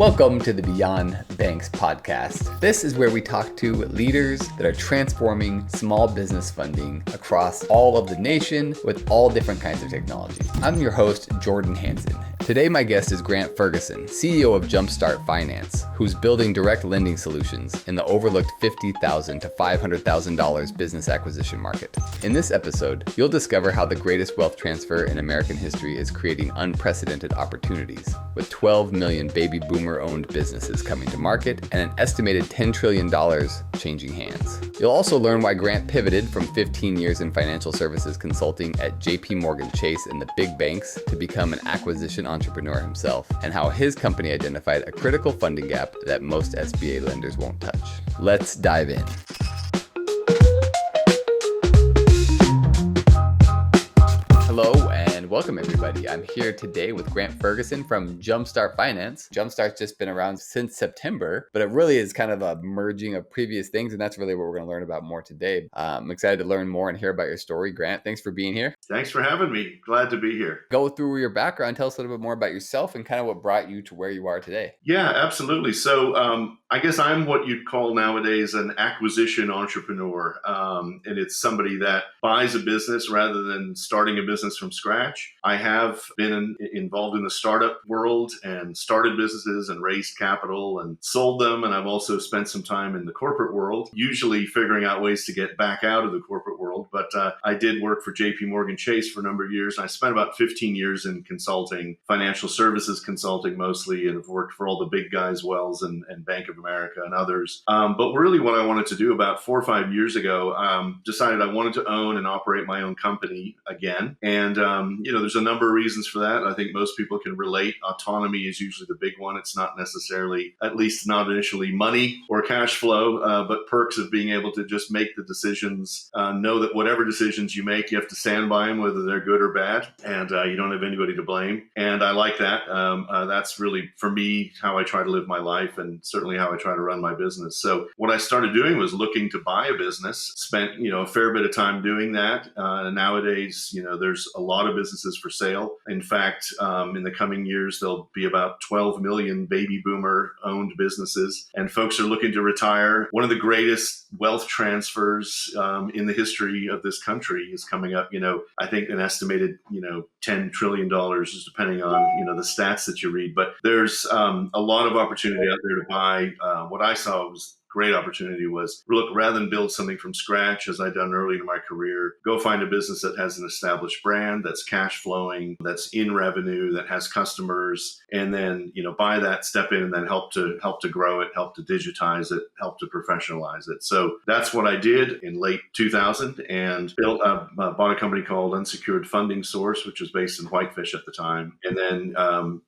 Welcome to the Beyond Banks podcast. This is where we talk to leaders that are transforming small business funding across all of the nation with all different kinds of technology. I'm your host, Jordan Hansen. Today, my guest is Grant Ferguson, CEO of Jumpstart Finance, who's building direct lending solutions in the overlooked $50,000 to $500,000 business acquisition market. In this episode, you'll discover how the greatest wealth transfer in American history is creating unprecedented opportunities, with 12 million baby boomer-owned businesses coming to market and an estimated $10 trillion changing hands. You'll also learn why Grant pivoted from 15 years in financial services consulting at JP Chase and the big banks to become an acquisition entrepreneur himself, and how his company identified a critical funding gap that most SBA lenders won't touch. Let's dive in. Hello and welcome everybody. I'm here today with Grant Ferguson from Jumpstart Finance. Jumpstart's just been around since September, but it really is kind of a merging of previous things, and that's really what we're going to learn about more today. I'm excited to learn more and hear about your story. Grant, thanks for being here. Thanks for having me. Glad to be here. Go through your background, tell us a little bit more about yourself and kind of what brought you to where you are today. Yeah, absolutely. So I guess I'm what you'd call nowadays an acquisition entrepreneur. And it's somebody that buys a business rather than starting a business from scratch. I have been involved in the startup world and started businesses and raised capital and sold them. And I've also spent some time in the corporate world, usually figuring out ways to get back out of the corporate world. But I did work for JP Chase for a number of years. And I spent about 15 years in consulting, financial services consulting mostly, and have worked for all the big guys, Wells and Bank of America and others. But really what I wanted to do about 4 or 5 years ago, decided I wanted to own and operate my own company again. And, there's a number of reasons for that. I think most people can relate. Autonomy is usually the big one. It's not necessarily, at least not initially, money or cash flow, but perks of being able to just make the decisions, know that whatever decisions you make, you have to stand by them, whether they're good or bad, and you don't have anybody to blame. And I like that. That's really, for me, how I try to live my life and certainly how I try to run my business. So what I started doing was looking to buy a business, spent, a fair bit of time doing that. Nowadays, there's a lot of businesses for sale. In fact, in the coming years, there'll be about 12 million baby boomer owned businesses, and folks are looking to retire. One of the greatest wealth transfers in the history of this country is coming up. I think an estimated, $10 trillion is depending on, the stats that you read. But there's a lot of opportunity out there to buy. What I saw was great opportunity was, look, rather than build something from scratch, as I'd done early in my career, go find a business that has an established brand, that's cash flowing, that's in revenue, that has customers, and then, buy that, step in, and then help to grow it, help to digitize it, help to professionalize it. So that's what I did in late 2000 and bought a company called Unsecured Funding Source, which was based in Whitefish at the time, and then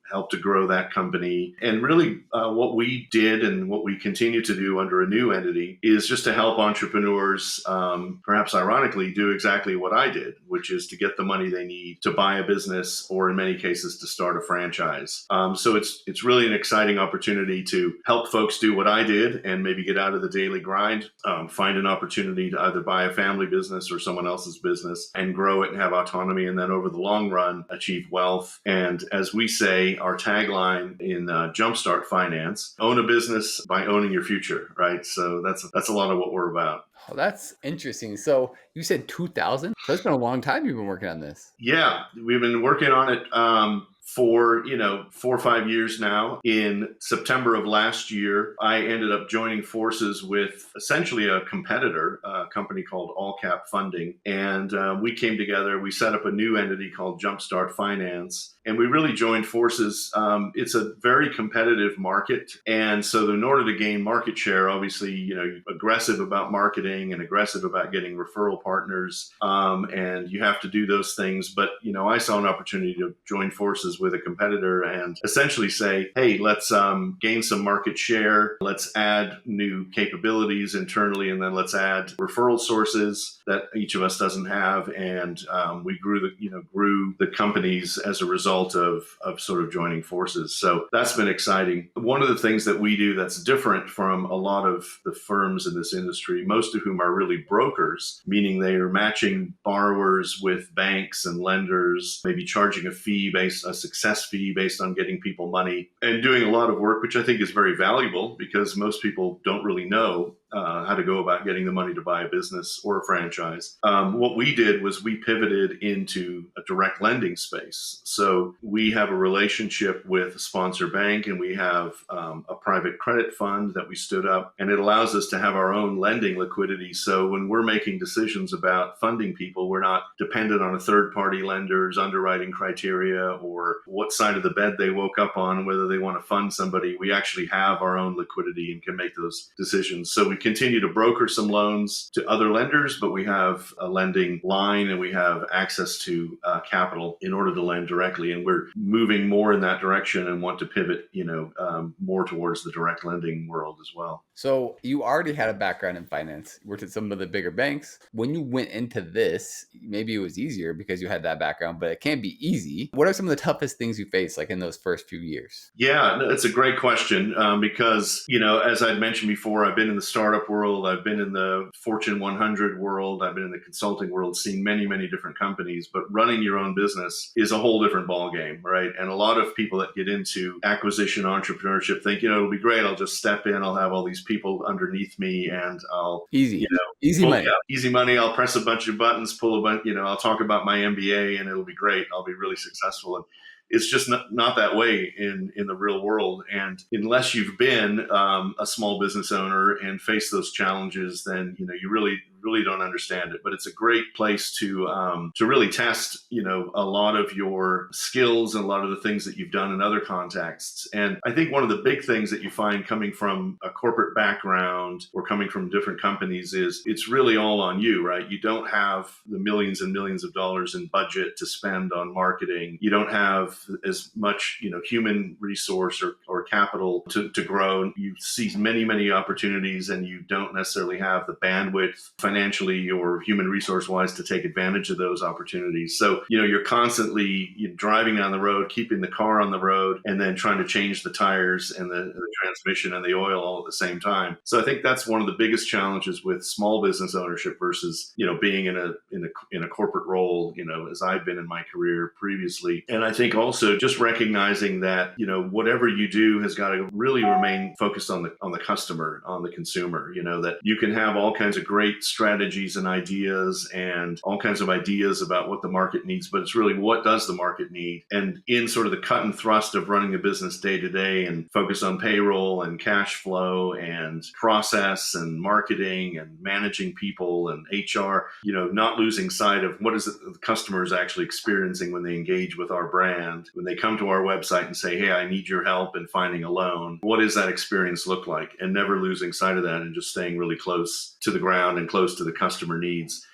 helped to grow that company. And really what we did and what we continue to do under a new entity is just to help entrepreneurs, perhaps ironically, do exactly what I did, which is to get the money they need to buy a business, or in many cases to start a franchise. So it's really an exciting opportunity to help folks do what I did and maybe get out of the daily grind, find an opportunity to either buy a family business or someone else's business and grow it and have autonomy, and then over the long run achieve wealth. And as we say, our tagline in Jumpstart Finance, own a business by owning your future, right? So that's a lot of what we're about. Oh, that's interesting. So you said 2000? So it's been a long time you've been working on this. Yeah, we've been working on it for 4 or 5 years now. In September of last year, I ended up joining forces with essentially a competitor, a company called All Cap Funding. And we came together, we set up a new entity called Jumpstart Finance. And we really joined forces. It's a very competitive market. And so in order to gain market share, obviously, aggressive about marketing and aggressive about getting referral partners. And you have to do those things. But, I saw an opportunity to join forces with a competitor and essentially say, hey, let's gain some market share. Let's add new capabilities internally. And then let's add referral sources that each of us doesn't have. And we grew the companies as a result of sort of joining forces. So that's been exciting. One of the things that we do that's different from a lot of the firms in this industry, most of whom are really brokers, meaning they are matching borrowers with banks and lenders, maybe charging a success fee based on getting people money and doing a lot of work, which I think is very valuable because most people don't really know how to go about getting the money to buy a business or a franchise. What we did was we pivoted into a direct lending space. So we have a relationship with a sponsor bank, and we have a private credit fund that we stood up, and it allows us to have our own lending liquidity. So when we're making decisions about funding people, we're not dependent on a third-party lender's underwriting criteria or what side of the bed they woke up on, whether they want to fund somebody. We actually have our own liquidity and can make those decisions. So we continue to broker some loans to other lenders, but we have a lending line and we have access to capital in order to lend directly. And we're moving more in that direction and want to pivot, more towards the direct lending world as well. So you already had a background in finance, you worked at some of the bigger banks. When you went into this, maybe it was easier because you had that background, but it can't be easy. What are some of the toughest things you faced, like in those first few years? Yeah, no, it's a great question because, as I'd mentioned before, I've been in the startup world, I've been in the Fortune 100 world, I've been in the consulting world, seen many, many different companies, but running your own business is a whole different ballgame, right? And a lot of people that get into acquisition entrepreneurship think, it'll be great, I'll just step in, I'll have all these people underneath me and I'll Easy money. Yeah, easy money. I'll press a bunch of buttons, pull a bunch, I'll talk about my MBA and it'll be great. I'll be really successful. And it's just not that way in the real world. And unless you've been a small business owner and faced those challenges, then, you really don't understand it. But it's a great place to really test, a lot of your skills and a lot of the things that you've done in other contexts. And I think one of the big things that you find coming from a corporate background or coming from different companies is it's really all on you, right? You don't have the millions and millions of dollars in budget to spend on marketing. You don't have as much, human resource or capital to grow. You see many, many opportunities and you don't necessarily have the bandwidth financially or human resource wise to take advantage of those opportunities. So, you're constantly driving down the road, keeping the car on the road, and then trying to change the tires and the transmission and the oil all at the same time. So I think that's one of the biggest challenges with small business ownership versus, being in a corporate role, as I've been in my career previously. And I think also just recognizing that, whatever you do has got to really remain focused on the customer, on the consumer, that you can have all kinds of great strategies and ideas and all kinds of ideas about what the market needs, but it's really what does the market need? And in sort of the cut and thrust of running a business day to day and focus on payroll and cash flow and process and marketing and managing people and HR, not losing sight of what is it the customer is actually experiencing when they engage with our brand, when they come to our website and say, hey, I need your help in finding a loan. What does that experience look like? And never losing sight of that and just staying really close to the ground and close to the customer needs.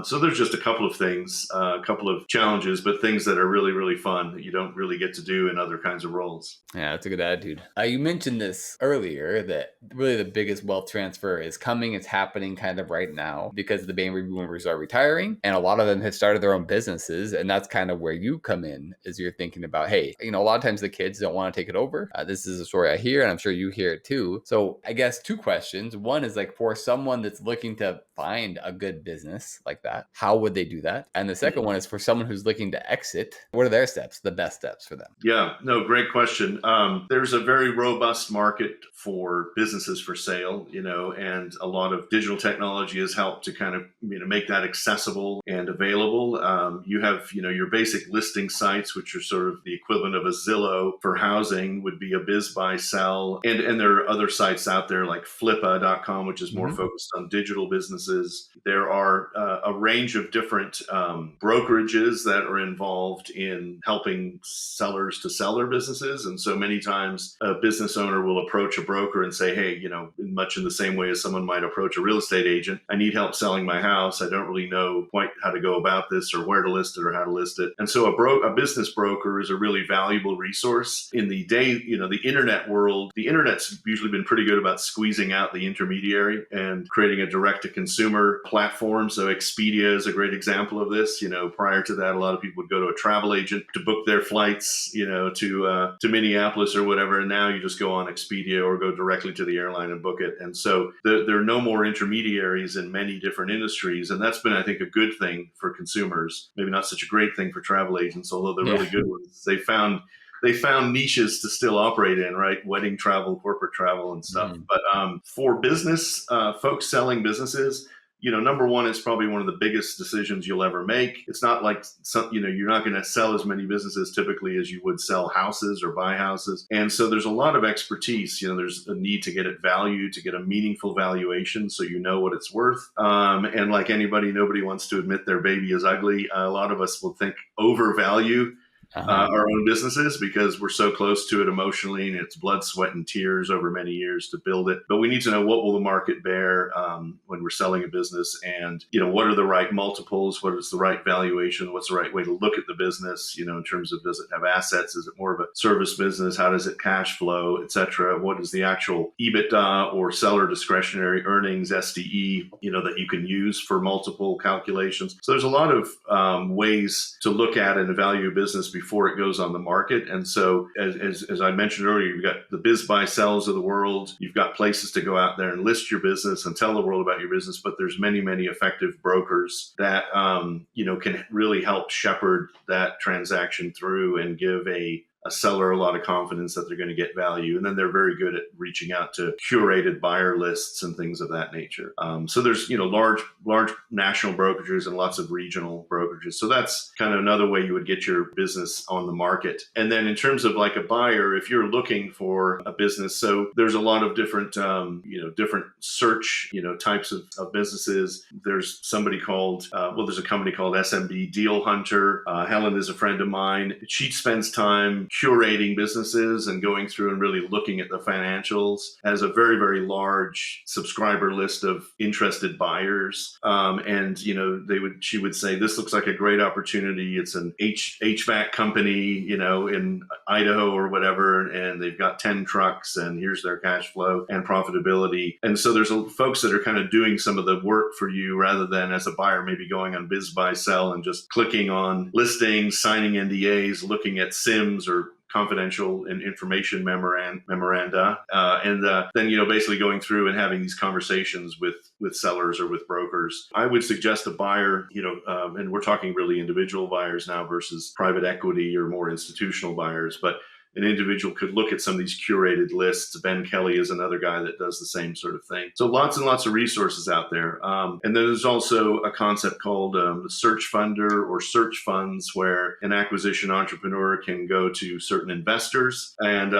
So there's just a couple of things, a couple of challenges, but things that are really, really fun that you don't really get to do in other kinds of roles. Yeah, that's a good attitude. You mentioned this earlier that really the biggest wealth transfer is coming. It's happening kind of right now because the baby boomers are retiring and a lot of them have started their own businesses. And that's kind of where you come in as you're thinking about, hey, a lot of times the kids don't want to take it over. This is a story I hear and I'm sure you hear it too. So I guess two questions. One is like for someone that's looking to find a good business like that, how would they do that? And the second one is for someone who's looking to exit, what are their steps, the best steps for them? Yeah, no, great question. There's a very robust market for businesses for sale, and a lot of digital technology has helped to kind of, make that accessible and available. You have, your basic listing sites, which are sort of the equivalent of a Zillow for housing would be a biz, buy, sell. And there are other sites out there like flippa.com, which is more focused on digital businesses. There are a range of different brokerages that are involved in helping sellers to sell their businesses. And so many times a business owner will approach a broker and say, hey, much in the same way as someone might approach a real estate agent, I need help selling my house. I don't really know quite how to go about this or where to list it or how to list it. And so a business broker is a really valuable resource in the day, the internet world. The internet's usually been pretty good about squeezing out the intermediary and creating a direct to consumer platform so it Expedia is a great example of this. Prior to that, a lot of people would go to a travel agent to book their flights, to Minneapolis or whatever. And now you just go on Expedia or go directly to the airline and book it. And so there are no more intermediaries in many different industries. And that's been, I think, a good thing for consumers. Maybe not such a great thing for travel agents, although they're really good ones. They found niches to still operate in, right? Wedding travel, corporate travel, and stuff. But for business folks selling businesses, number one, it's probably one of the biggest decisions you'll ever make. It's not like you're not going to sell as many businesses typically as you would sell houses or buy houses. And so there's a lot of expertise. There's a need to get it valued, to get a meaningful valuation so you know what it's worth. And like anybody, nobody wants to admit their baby is ugly. A lot of us will think overvalue our own businesses because we're so close to it emotionally, and it's blood, sweat, and tears over many years to build it. But we need to know what will the market bear when we're selling a business, and what are the right multiples, what is the right valuation, what's the right way to look at the business, in terms of, does it have assets, is it more of a service business, how does it cash flow, etc. What is the actual EBITDA or seller discretionary earnings, SDE, that you can use for multiple calculations. So there's a lot of ways to look at and evaluate a business before it goes on the market. And so as I mentioned earlier, you've got the biz buy sells of the world. You've got places to go out there and list your business and tell the world about your business. But there's many, many effective brokers that, can really help shepherd that transaction through and give a seller a lot of confidence that they're going to get value. And then they're very good at reaching out to curated buyer lists and things of that nature. So there's, large national brokerages and lots of regional brokerages. So that's kind of another way you would get your business on the market. And then in terms of like a buyer, if you're looking for a business, so there's a lot of different, different search, types of businesses. There's somebody called, there's a company called SMB Deal Hunter. Helen is a friend of mine. She spends time curating businesses and going through and really looking at the financials, has a very, very large subscriber list of interested buyers. And, she would say, this looks like a great opportunity. It's an HVAC company, in Idaho or whatever, and they've got 10 trucks and here's their cash flow and profitability. And so there's folks that are kind of doing some of the work for you rather than as a buyer, maybe going on biz buy sell and just clicking on listings, signing NDAs, looking at SIMs or confidential and information memoranda, and then basically going through and having these conversations with sellers or with brokers. I would suggest a buyer, and we're talking really individual buyers now versus private equity or more institutional buyers, but an individual could look at some of these curated lists. Ben Kelly is another guy that does the same sort of thing. So lots and lots of resources out there. And then there's also a concept called the search funder or search funds, where an acquisition entrepreneur can go to certain investors and,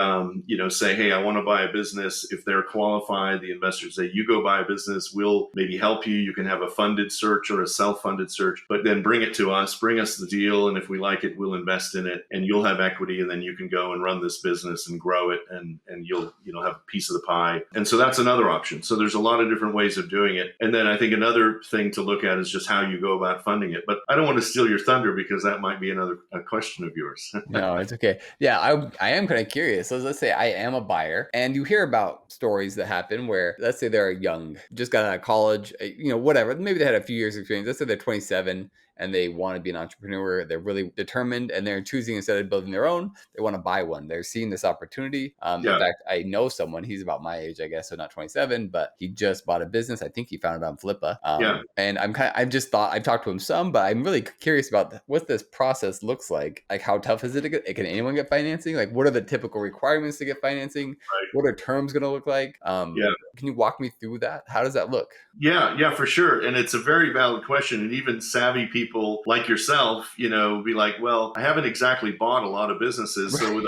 say, hey, I want to buy a business. If they're qualified, the investors say, you go buy a business, we'll maybe help you. You can have a funded search or a self-funded search, but then bring it to us, bring us the deal. And if we like it, we'll invest in it and you'll have equity, and then you can go and run this business and grow it, and you'll have a piece of the pie. And so that's another option. So there's a lot of different ways of doing it. And then I think another thing to look at is just how you go about funding it. But I don't want to steal your thunder because that might be a question of yours. No, it's okay. Yeah, I am kind of curious. So let's say I am a buyer, and you hear about stories that happen where, let's say they're young, just got out of college, whatever. Maybe they had a few years of experience. Let's say they're 27 and they want to be an entrepreneur. They're really determined, and they're choosing, instead of building their own, they want to buy one. They're seeing this opportunity. In fact, I know someone, he's about my age, I guess, so not 27, but he just bought a business. I think he found it on Flippa. And I've talked to him some, but I'm really curious about what this process looks like. Like, how tough is it to get? Can anyone get financing? Like, what are the typical requirements to get financing? Right. What are terms going to look like? Can you walk me through that? How does that look? Yeah, for sure. And it's a very valid question. And even savvy people like yourself, be like, well, I haven't exactly bought a lot of businesses. So with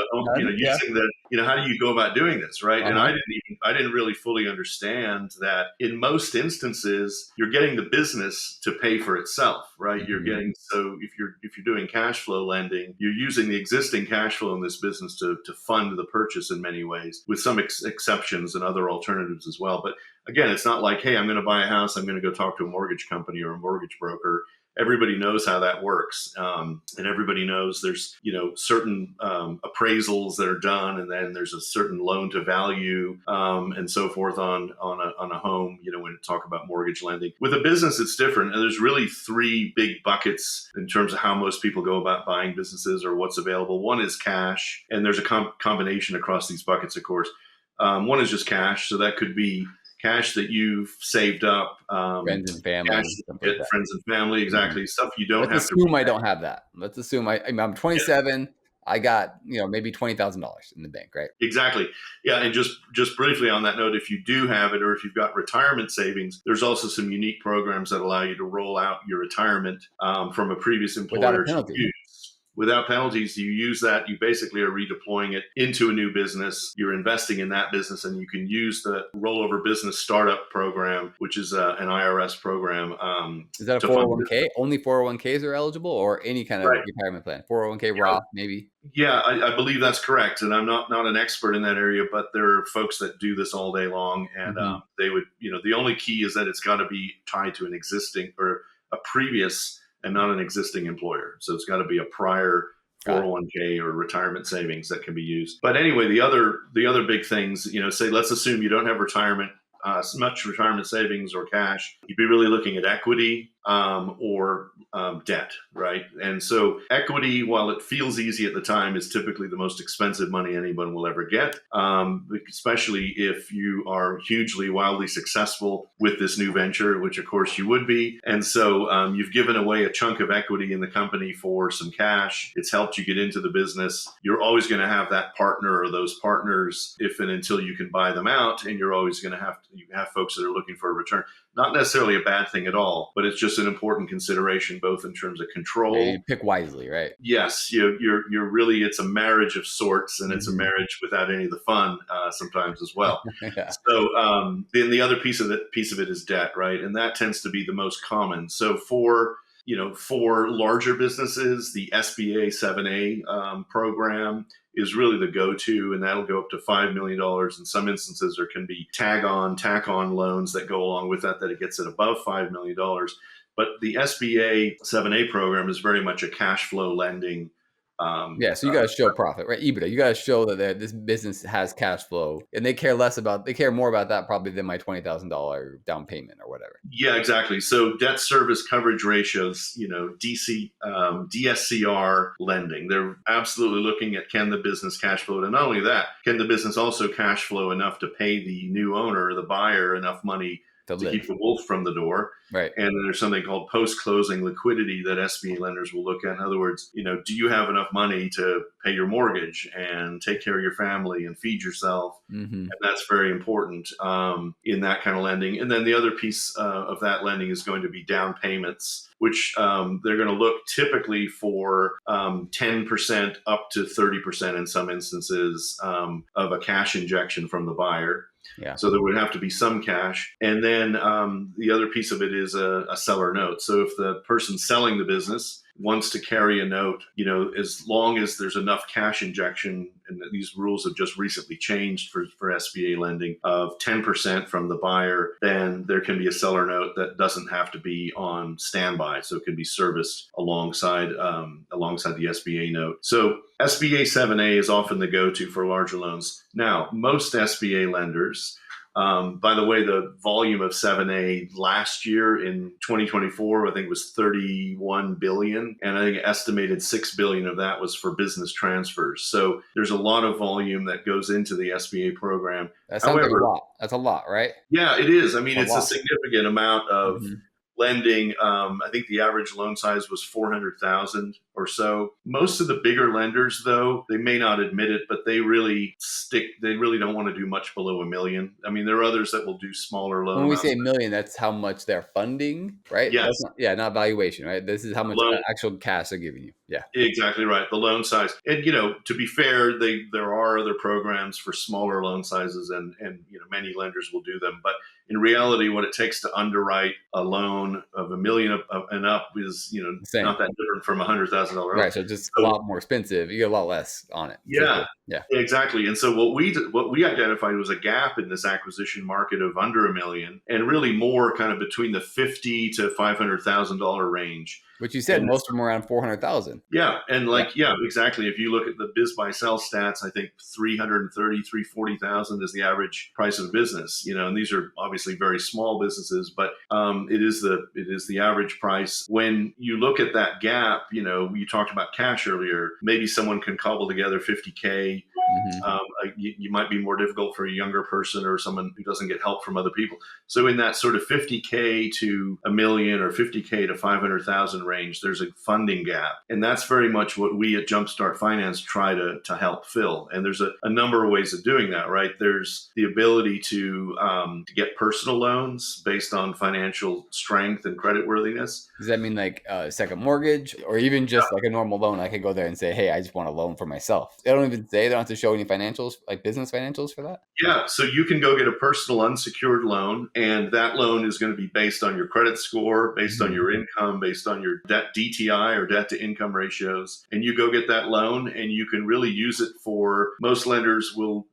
using the, how do you go about doing this? Right. And I didn't really fully understand that in most instances, you're getting the business to pay for itself, right? Mm-hmm. You're getting, so if you're doing cash flow lending, you're using the existing cash flow in this business to fund the purchase in many ways, with some exceptions and other alternatives as well. But again, it's not like, hey, I'm going to buy a house, I'm going to go talk to a mortgage company or a mortgage broker everybody knows how that works. And everybody knows there's, certain appraisals that are done, and then there's a certain loan to value and so forth on a home, when you talk about mortgage lending. With a business, it's different. And there's really three big buckets in terms of how most people go about buying businesses or what's available. One is cash, and there's a combination across these buckets, of course. One is just cash. So that could be cash that you've saved up, Friends and family, cash stuff that like get that. friends and family, exactly. Stuff you don't Let's have to assume I repay. don't have that. Let's assume I'm 27. I got, maybe $20,000 in the bank, right? Exactly. Yeah. And just briefly on that note, if you do have it, or if you've got retirement savings, there's also some unique programs that allow you to roll out your retirement from a previous Without a employer to penalty. use. Without penalties. You use that, you basically are redeploying it into a new business. You're investing in that business, and you can use the rollover business startup program, which is an IRS program. Is that a to fund 401k? Only 401ks are eligible, or any kind of Right. retirement plan? 401k Roth, maybe? Yeah, I believe that's correct, and I'm not an expert in that area, but there are folks that do this all day long, and they would, the only key is that it's got to be tied to an existing or a previous and not an existing employer. So it's got to be a prior 401k or retirement savings that can be used. But anyway, the other big things, say let's assume you don't have much retirement savings or cash. You'd be really looking at equity or debt, right? And so equity, while it feels easy at the time, is typically the most expensive money anyone will ever get, especially if you are hugely, wildly successful with this new venture, which of course you would be. And so you've given away a chunk of equity in the company for some cash. It's helped you get into the business. You're always going to have that partner or those partners if and until you can buy them out, and you're always going to have folks that are looking for a return. Not necessarily a bad thing at all, but it's just an important consideration, both in terms of control. Yeah, you pick wisely, right? Yes, you're really, it's a marriage of sorts, and it's a marriage without any of the fun sometimes as well. Yeah. So then the other piece of it is debt, right? And that tends to be the most common. So for larger businesses, the SBA 7A program is really the go-to, and that'll go up to $5 million. In some instances, there can be tack-on loans that go along with that it gets it above $5 million. But the SBA 7A program is very much a cash flow lending. So you got to show profit, right? EBITDA. You got to show that this business has cash flow, and they care more about that probably than my $20,000 down payment or whatever. Yeah, exactly. So debt service coverage ratios, DSCR lending, they're absolutely looking at, can the business cash flow? And not only that, can the business also cash flow enough to pay the new owner, the buyer, enough money to keep the wolf from the door? Right. And then there's something called post-closing liquidity that SBA lenders will look at. In other words, do you have enough money to pay your mortgage and take care of your family and feed yourself? And that's very important in that kind of lending. And then the other piece of that lending is going to be down payments, which they're going to look typically for 10% up to 30% in some instances of a cash injection from the buyer. Yeah. So there would have to be some cash. And then the other piece of it is a seller note. So if the person selling the business wants to carry a note, as long as there's enough cash injection, and these rules have just recently changed for SBA lending, of 10% from the buyer, then there can be a seller note that doesn't have to be on standby. So it can be serviced alongside the SBA note. So SBA 7A is often the go-to for larger loans. Now, most SBA lenders, by the way, the volume of 7A last year in 2024, I think was 31 billion. And I think estimated 6 billion of that was for business transfers. So there's a lot of volume that goes into the SBA program. That sounds like a lot. That's a lot, right? Yeah, it is. I mean, it's a significant amount of lending. I think the average loan size was 400,000 or so. Most of the bigger lenders, though, they may not admit it, but they really don't want to do much below $1 million. I mean, there are others that will do smaller loans. When we say $1 million, that's how much they're funding, right? Yes. Not valuation, right? This is how much actual cash they're giving you. Yeah. Exactly right. The loan size. And, to be fair, there are other programs for smaller loan sizes, and many lenders will do them. But in reality, what it takes to underwrite a loan of $1 million and up is, not that different from $100,000 loan. Right. So just a lot more expensive. You get a lot less on it. Yeah. Yeah. Exactly. And so what we identified was a gap in this acquisition market of under a million, and really more kind of between the $50,000 to $500,000 range. Which you said And most of them around 400,000. yeah, and Yeah. yeah, exactly. If you look at the biz buy sell stats, I think 340,000 is the average price of a business. And these are obviously very small businesses, but it is the average price. When you look at that gap, you talked about cash earlier. Maybe someone can cobble together 50K. Mm-hmm. You might be more difficult for a younger person or someone who doesn't get help from other people. So in that sort of 50K to a million or 50K to 500,000 range, there's a funding gap. And that's very much what we at Jumpstart Finance try to help fill. And there's a number of ways of doing that, right? There's the ability to get personal loans based on financial strength and creditworthiness. Does that mean like a second mortgage or even just like a normal loan? I could go there and say, hey, I just want a loan for myself. They don't even say, they don't have to show any financials, like business financials for that? Yeah, so you can go get a personal unsecured loan, and that loan is going to be based on your credit score, based on your income, based on your debt DTI or debt to income ratios. And you go get that loan, and you can really use it for, most lenders will,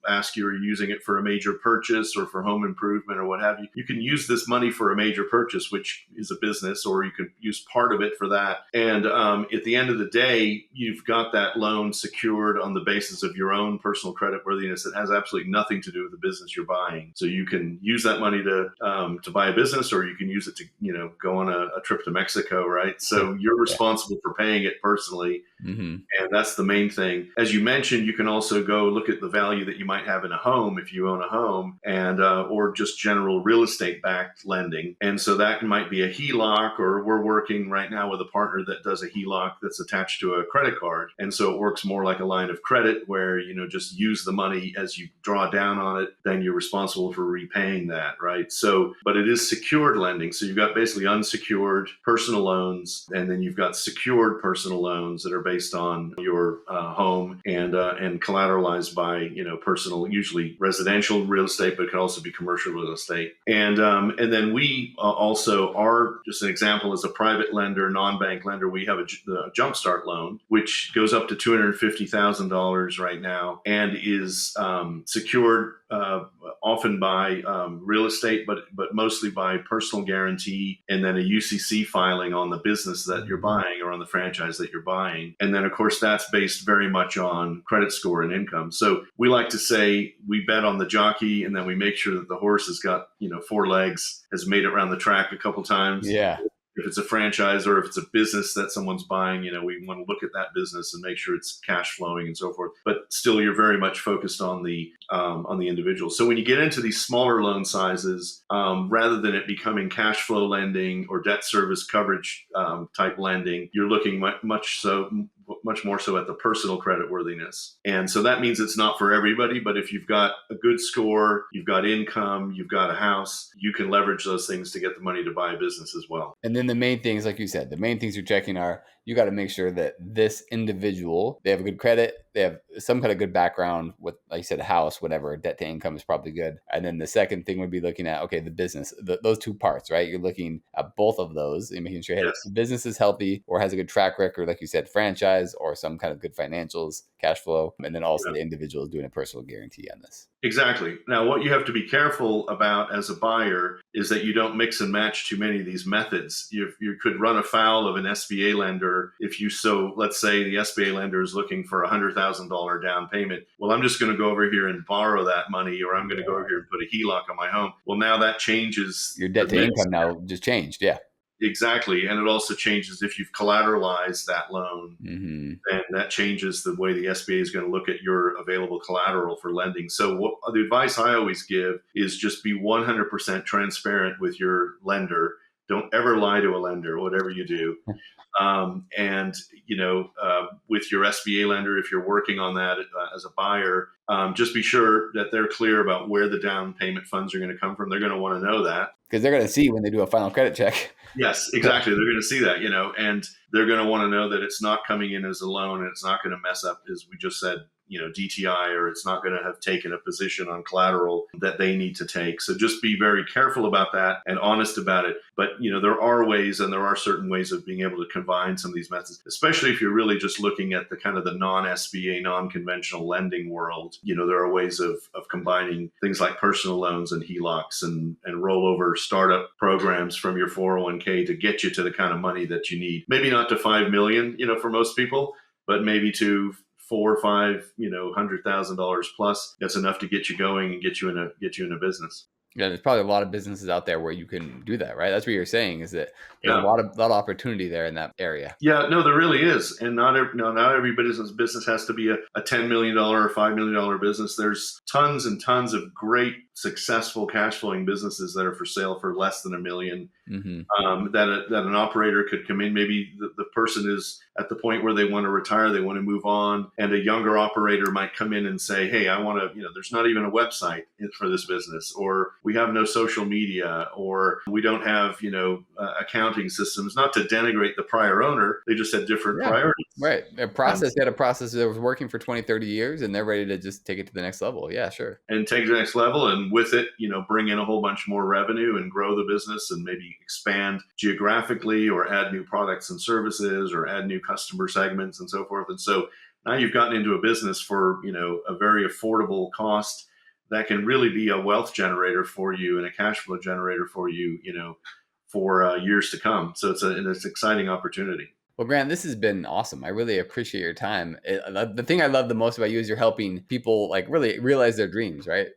ask you, are you using it for a major purchase or for home improvement or what have you. You can use this money for a major purchase, which is a business, or you can use part of it for that. And at the end of the day, you've got that loan secured on the basis of your own personal credit worthiness that has absolutely nothing to do with the business you're buying. So you can use that money to buy a business, or you can use it to go on a trip to Mexico, right? So you're responsible for paying it personally. Mm-hmm. And that's the main thing. As you mentioned, you can also go look at the value that you might have in a home if you own a home, and or just general real estate backed lending. And so that might be a HELOC, or we're working right now with a partner that does a HELOC that's attached to a credit card. And so it works more like a line of credit where, just use the money as you draw down on it, then you're responsible for repaying that, right? So, but it is secured lending. So you've got basically unsecured personal loans, and then you've got secured personal loans that are based on your home and collateralized by personal, usually residential real estate, but it can also be commercial real estate. And then we also are, just an example, as a private lender, non-bank lender, we have a Jumpstart loan, which goes up to $250,000 right now and is secured often by real estate, but mostly by personal guarantee, and then a UCC filing on the business that you're buying or on the franchise that you're buying. And then, of course, that's based very much on credit score and income. So we like to say we bet on the jockey, and then we make sure that the horse has got 4 legs, has made it around the track a couple times. Yeah. If it's a franchise or if it's a business that someone's buying, we want to look at that business and make sure it's cash flowing and so forth. But still, you're very much focused on the individual. So when you get into these smaller loan sizes, rather than it becoming cash flow lending or debt service coverage type lending, you're looking much more so at the personal credit worthiness. And so that means it's not for everybody, but if you've got a good score, you've got income, you've got a house, you can leverage those things to get the money to buy a business as well. And then the main things, like you said, the main things you're checking are, you got to make sure that this individual, they have a good credit, they have some kind of good background with, like you said, a house, whatever, debt to income is probably good. And then the second thing would be looking at, okay, the business, those two parts, right? You're looking at both of those and making sure, hey, the business is healthy or has a good track record, like you said, franchise or some kind of good financials, cash flow. And then also the individual is doing a personal guarantee on this. Exactly. Now, what you have to be careful about as a buyer is that you don't mix and match too many of these methods. You could run afoul of an SBA lender if you let's say the SBA lender is looking for a $100,000 down payment. Well, I'm just going to go over here and borrow that money, or I'm going to go over here and put a HELOC on my home. Well, now that changes. Your debt to income now just changed. Yeah. Exactly. And it also changes if you've collateralized that loan, and that changes the way the SBA is going to look at your available collateral for lending. So the advice I always give is just be 100% transparent with your lender. Don't ever lie to a lender, whatever you do. With your SBA lender, if you're working on that as a buyer, just be sure that they're clear about where the down payment funds are going to come from. They're going to want to know that. Because they're going to see when they do a final credit check. Yes, exactly. They're going to see that, and they're going to want to know that it's not coming in as a loan and it's not going to mess up, as we just said, DTI, or it's not going to have taken a position on collateral that they need to take. So just be very careful about that and honest about it. But there are ways, and there are certain ways of being able to combine some of these methods, especially if you're really just looking at the kind of the non-SBA, non-conventional lending world. There are ways of combining things like personal loans and HELOCs and rollover startup programs from your 401k to get you to the kind of money that you need. Maybe not to 5 million, for most people, but maybe to 4 or 5, $100,000 plus. That's enough to get you going and get you in a business. Yeah, there's probably a lot of businesses out there where you can do that, right? That's what you're saying, is that there's Yeah. a lot of opportunity there in that area. Yeah, no, there really is. And not every business has to be a $10 million or $5 million business. There's tons and tons of great, successful cash flowing businesses that are for sale for less than $1 million. That an operator could come in. Maybe the person is at the point where they want to retire, they want to move on, and a younger operator might come in and say, hey, I want to, there's not even a website for this business, or we have no social media, or we don't have, accounting systems. Not to denigrate the prior owner, they just had different priorities. Right. They had a process that was working for 20, 30 years, and they're ready to just take it to the next level. Yeah, sure. And take it to the next level, and with it, bring in a whole bunch more revenue and grow the business, and maybe expand geographically, or add new products and services, or add new customer segments and so forth. And so now you've gotten into a business for, a very affordable cost that can really be a wealth generator for you and a cash flow generator for you, for years to come. So it's an exciting opportunity. Well, Grant, this has been awesome. I really appreciate your time. The thing I love the most about you is you're helping people really realize their dreams, right?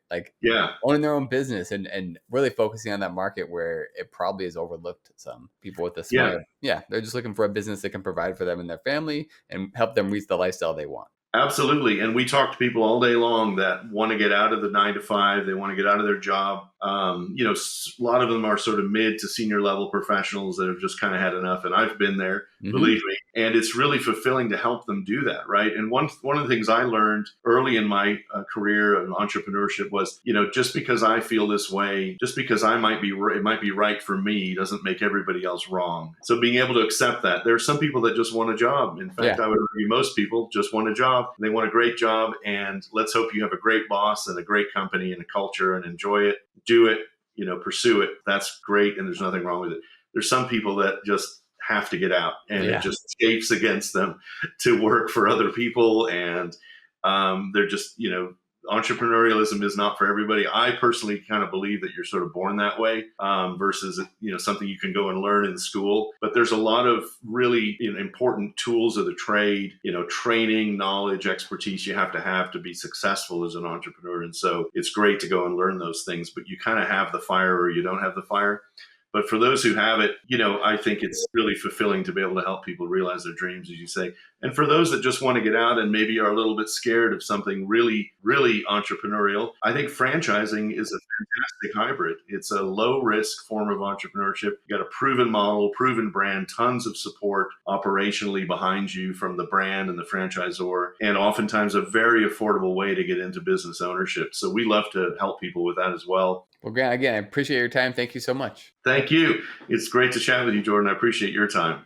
Owning their own business and really focusing on that market where it probably is overlooked. Some people with a smile. Yeah, they're just looking for a business that can provide for them and their family and help them reach the lifestyle they want. Absolutely. And we talk to people all day long that want to get out of the 9 to 5. They want to get out of their job. A lot of them are sort of mid to senior level professionals that have just kind of had enough. And I've been there, believe me. And it's really fulfilling to help them do that, right? And one of the things I learned early in my career in entrepreneurship was, just because I feel this way, just because it might be right for me, doesn't make everybody else wrong. So being able to accept that. There are some people that just want a job. In fact, I would argue most people just want a job. They want a great job, and let's hope you have a great boss and a great company and a culture and enjoy it, do it, pursue it. That's great, and there's nothing wrong with it. There's some people that just have to get out, and it just escapes against them to work for other people, and they're just, entrepreneurialism is not for everybody. I personally kind of believe that you're sort of born that way, versus, something you can go and learn in school. But there's a lot of really important tools of the trade, training, knowledge, expertise you have to be successful as an entrepreneur. And so it's great to go and learn those things, but you kind of have the fire or you don't have the fire. But for those who have it, I think it's really fulfilling to be able to help people realize their dreams, as you say. And for those that just want to get out and maybe are a little bit scared of something really, really entrepreneurial, I think franchising is a fantastic hybrid. It's a low risk form of entrepreneurship. You got a proven model, proven brand, tons of support operationally behind you from the brand and the franchisor, and oftentimes a very affordable way to get into business ownership. So we love to help people with that as well. Well, Grant, again, I appreciate your time. Thank you so much. Thank you. It's great to chat with you, Jordan. I appreciate your time.